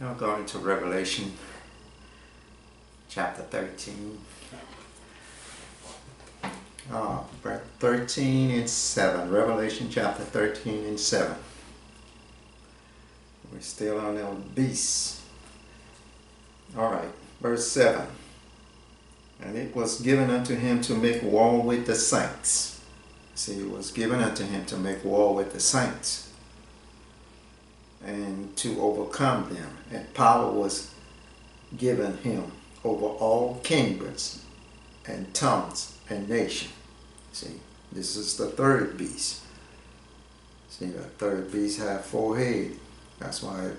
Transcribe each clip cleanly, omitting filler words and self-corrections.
Now going to Revelation chapter 13. 13 and 7. Revelation chapter 13 and 7. We're still on the beasts. Alright, verse 7. And it was given unto him to make war with the saints. See, it was given unto him to make war with the saints and to overcome them. And power was given him over all kingdoms and tongues and nations. See, this is the third beast. See, the third beast had 4 heads. That's why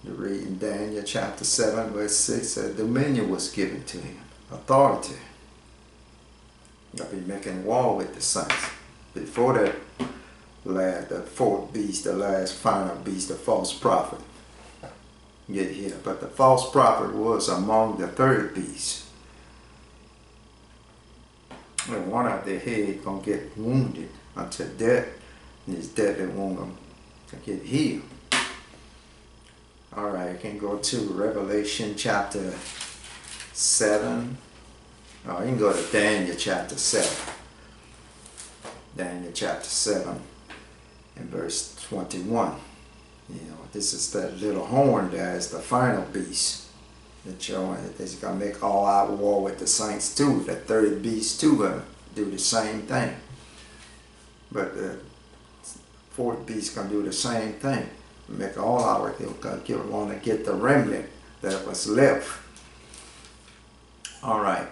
you read in Daniel chapter 7 verse 6 that dominion was given to him. Authority. You'll be making war with the saints. Before that, the fourth beast, the last final beast, the false prophet, get here. But the false prophet was among the third beast. And one of their head gonna get wounded until death, and his deadly wound to get healed. All right, you can go to Revelation chapter 7. Oh, you can go to Daniel chapter 7. Daniel chapter 7 and verse 21. You know, this is that little horn there is the final beast. That's going to make all out war with the saints too. The third beast too going to do the same thing. But the fourth beast going to do the same thing. Make all out. He'll want to get the remnant that was left. All right.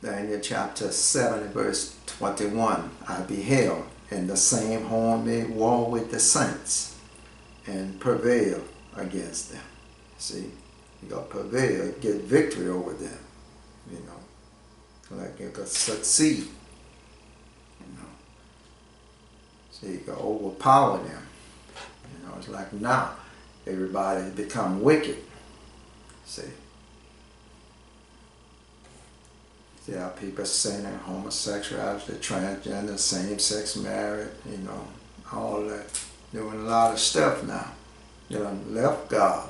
Daniel chapter 7 and verse 21. I beheld, and the same horn made war with the saints and prevailed against them. See, you got to prevail, get victory over them. You know, like you got to succeed. You know, so you got to overpower them. You know, it's like now everybody become wicked. See. There are people sinning, homosexuality, transgender, same-sex marriage, you know, all that. Doing a lot of stuff now. They done left God.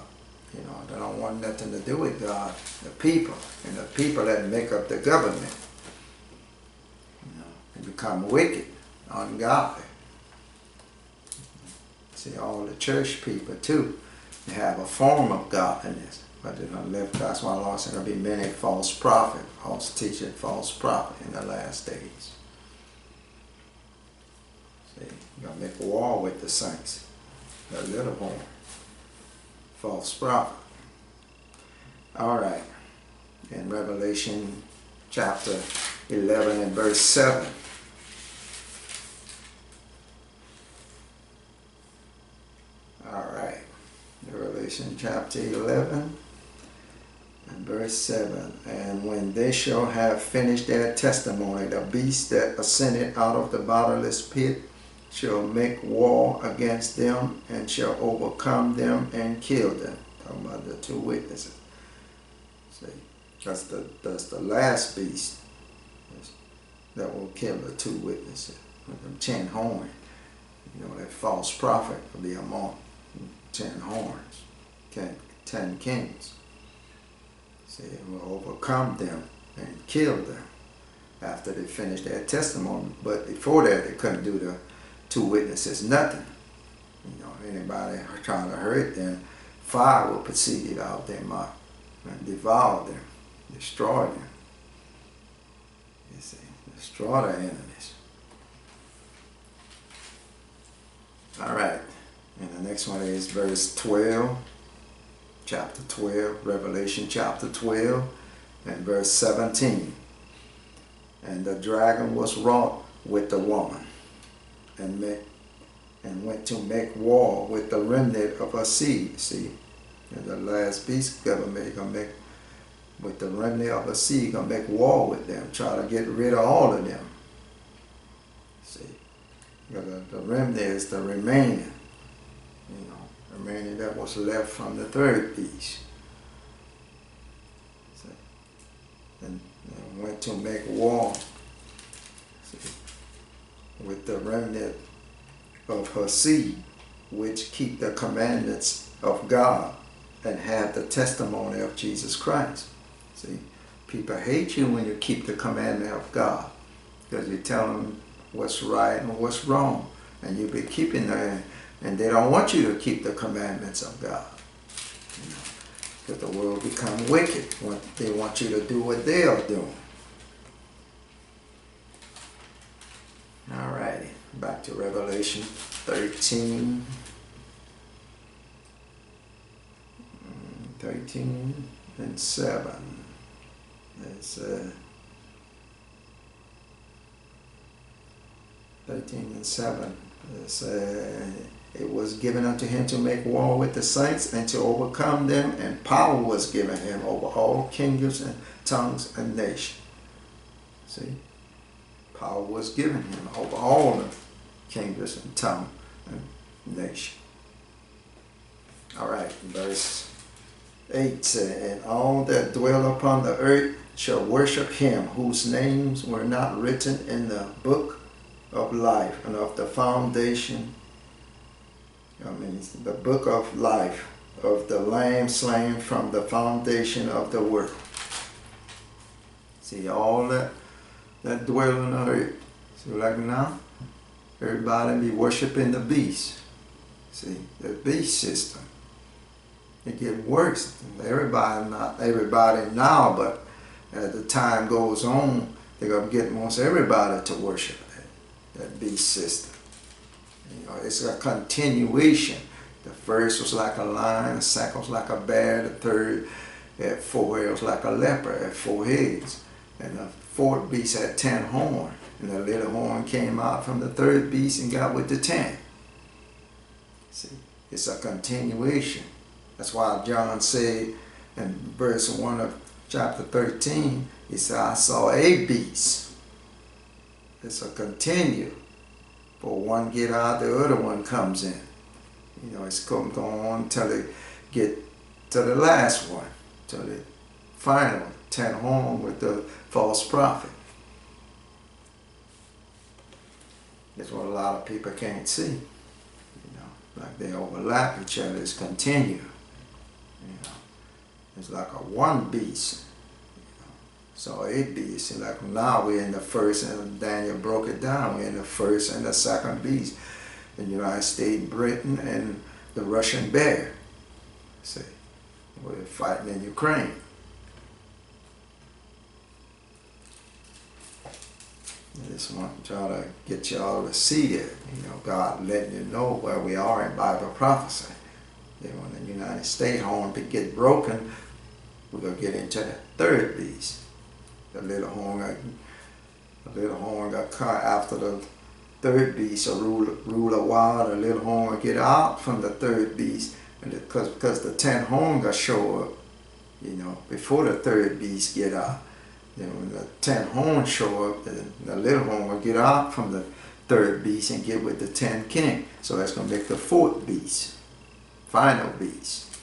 You know, they don't want nothing to do with God. The people, and the people that make up the government. You know, they become wicked, ungodly. See, all the church people too, they have a form of godliness. But they don't live. That's why the Lord said there'll be many false prophets, false teachers, false prophets in the last days. See, you're going to make war with the saints. The little horn. False prophet. All right. In Revelation chapter 11 and verse 7. All right. Revelation chapter 11. Verse 7, and when they shall have finished their testimony, the beast that ascended out of the bottomless pit shall make war against them and shall overcome them and kill them. Talking about the 2 witnesses. See, that's the last beast that will kill the 2 witnesses with them 10 horns. You know, that false prophet will be among 10 horns, 10 kings. See, it will overcome them and kill them after they finish their testimony. But before that, they couldn't do the 2 witnesses nothing. You know, anybody trying to hurt them, fire will proceed out their mouth and devour them, destroy them. You see, destroy their enemies. All right, and the next one is verse 12. Chapter 12, Revelation chapter 12 and verse 17. And the dragon was wrought with the woman and went to make war with the remnant of her seed. See, and the last beast government gonna make with the remnant of her seed, gonna make war with them, try to get rid of all of them. See, the remnant is the remaining. You know, remaining that was left from the third beast. See? And went to make war, see, with the remnant of her seed, which keep the commandments of God and have the testimony of Jesus Christ. See, people hate you when you keep the commandment of God, because you tell them what's right and what's wrong, and you be keeping them, and they don't want you to keep the commandments of God. Because the world become wicked. They want you to do what they are doing. All righty, back to Revelation 13. 13 and 7. It's 13 and 7. It's, it was given unto him to make war with the saints and to overcome them, and power was given him over all kingdoms and tongues and nations. See? Power was given him over all the kingdoms and tongues and nations. All right, verse 8 said, and all that dwell upon the earth shall worship him, whose names were not written in the book of life and of the foundation, the book of life of the Lamb slain from the foundation of the world. See, all that dwell on the earth. So like now, everybody be worshiping the beast. See, the beast system. It get worse. Everybody, not everybody now, but as the time goes on, they're going to get most everybody to worship that beast system. You know, it's a continuation. The first was like a lion, the second was like a bear, the third had 4 heads like a leopard, had 4 heads. And the fourth beast had 10 horns. And the little horn came out from the third beast and got with the 10. See, it's a continuation. That's why John said in verse 1 of chapter 13, he said, I saw a beast. It's a continue. For one get out, the other one comes in. You know, it's going on until they get to the last one, to the final 10 horn with the false prophet. That's what a lot of people can't see. You know, like they overlap each other. It's continue. You know, it's like a one beast. So it beast. Like now we're in the first, and Daniel broke it down. We're in the first and the second beast. The United States, Britain, and the Russian bear. See, we're fighting in Ukraine. I just want to try to get y'all to see it. You know, God letting you know where we are in Bible prophecy. Then when the United States horn get broken, we're going to get into the third beast. The little horn got caught after the third beast, so rule a while. The little horn get out from the third beast, and because the 10 horn got show up, you know, before the third beast get out. Then when the 10 horn show up, the little horn will get out from the third beast and get with the 10 king. So that's going to make the fourth beast, final beast.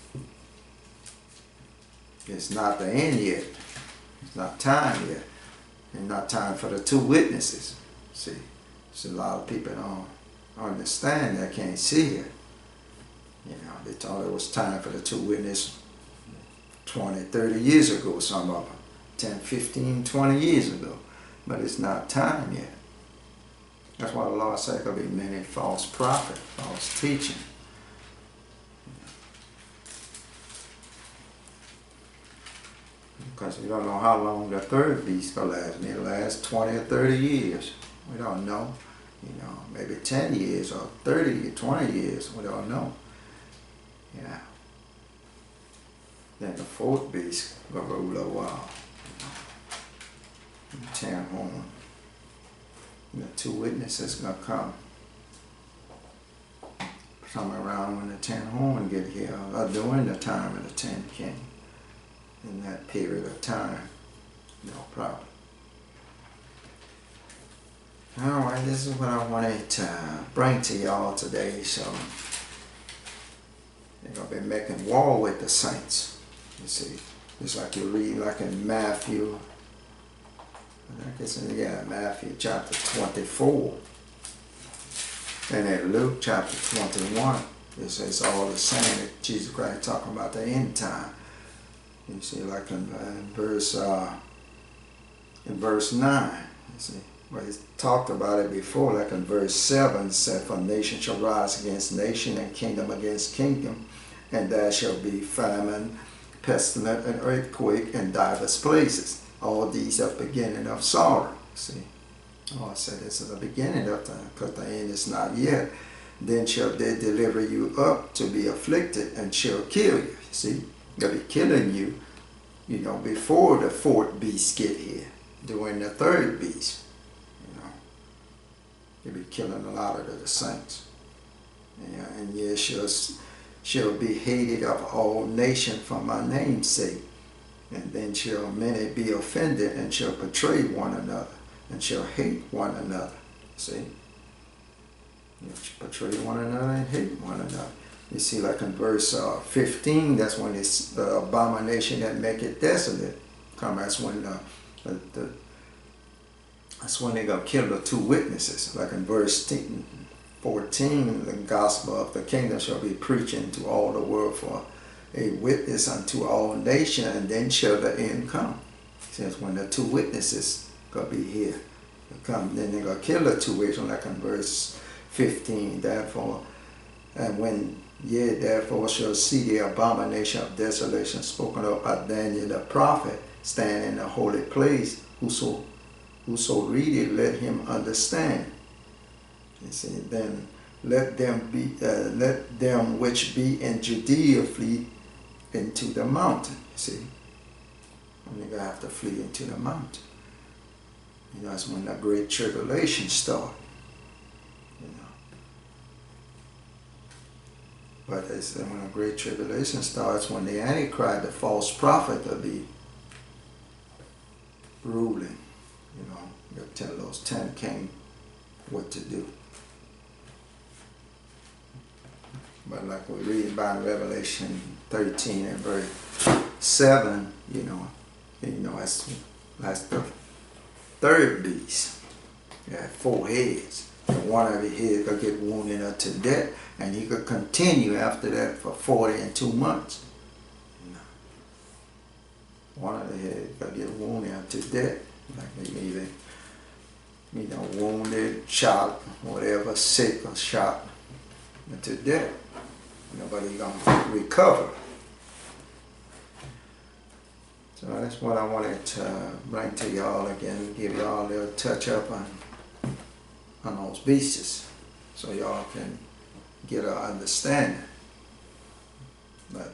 It's not the end yet. It's not time yet. And not time for the 2 witnesses. See, so a lot of people don't understand that, can't see it. You know, they thought it was time for the 2 witnesses 20, 30 years ago, some of them. 10, 15, 20 years ago. But it's not time yet. That's why the Lord said there will be many false prophets, false teaching. Because we don't know how long the third beast will last. Maybe it'll last 20 or 30 years. We don't know. You know, maybe 10 years or 30 or 20 years. We don't know. Yeah. Then the fourth beast will rule a while. 10 horn. The 2 witnesses gonna come. Somewhere around when the 10 horn get here, or during the time of the 10 king. In that period of time, no problem. Alright, this is what I wanted to bring to y'all today. So they're going to be making war with the saints. You see, it's like you read like in Matthew, I think it's in, Matthew chapter 24. And in Luke chapter 21, It's all the same. Jesus Christ talking about the end time. You see, like in verse 9, you see, but he's talked about it before, like in verse 7, said, for nation shall rise against nation, and kingdom against kingdom, and there shall be famine, pestilence, and earthquake in divers places. All these are beginning of sorrow. See, I said this is the beginning of time, because the end is not yet. Then shall they deliver you up to be afflicted, and shall kill you. See, they'll be killing you, you know, before the fourth beast get here, during the third beast. You know, they'll be killing a lot of the saints. Yeah, and ye shall be hated of all nations for my name's sake. And then shall many be offended, and shall betray one another, and shall hate one another. See? You betray one another and hate one another. You see, like in verse 15, that's when it's the abomination that make it desolate come. That's when that's when they're going to kill the two witnesses. Like in verse 14, the gospel of the kingdom shall be preaching to all the world for a witness unto all nations, and then shall the end come. Since when the two witnesses going to be here, come, then they're going to kill the two witnesses, like in verse 15, therefore, and when ye therefore shall see the abomination of desolation spoken of by Daniel the prophet stand in the holy place, whoso readeth, let him understand. You see, then let them which be in Judea flee into the mountain. You see, and they're gonna have to flee into the mountain. You know, that's when the great tribulation starts. But they say when a great tribulation starts, when the Antichrist, the false prophet, will be ruling. You know, they'll tell those 10 kings what to do. But like we read about in Revelation 13 and verse 7, you know, that's the third beast. It had 4 heads. And one of the heads could get wounded unto death, and he could continue after that for 40 and 2 months. You know. One of the heads could get wounded unto death, like either, you know, wounded, shot, whatever, sick or shot unto death. Nobody gonna recover. So that's what I wanted to bring to y'all again, give y'all a little touch up on those beasts, so y'all can get an understanding. But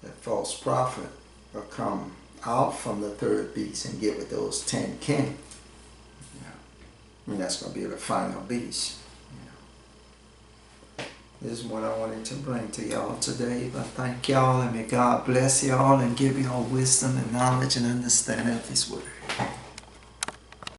that false prophet will come out from the third beast and get with those 10 kings. Yeah. I mean, that's going to be the final beast. Yeah. This is what I wanted to bring to y'all today. But thank y'all, and may God bless y'all and give y'all wisdom and knowledge and understanding of His Word.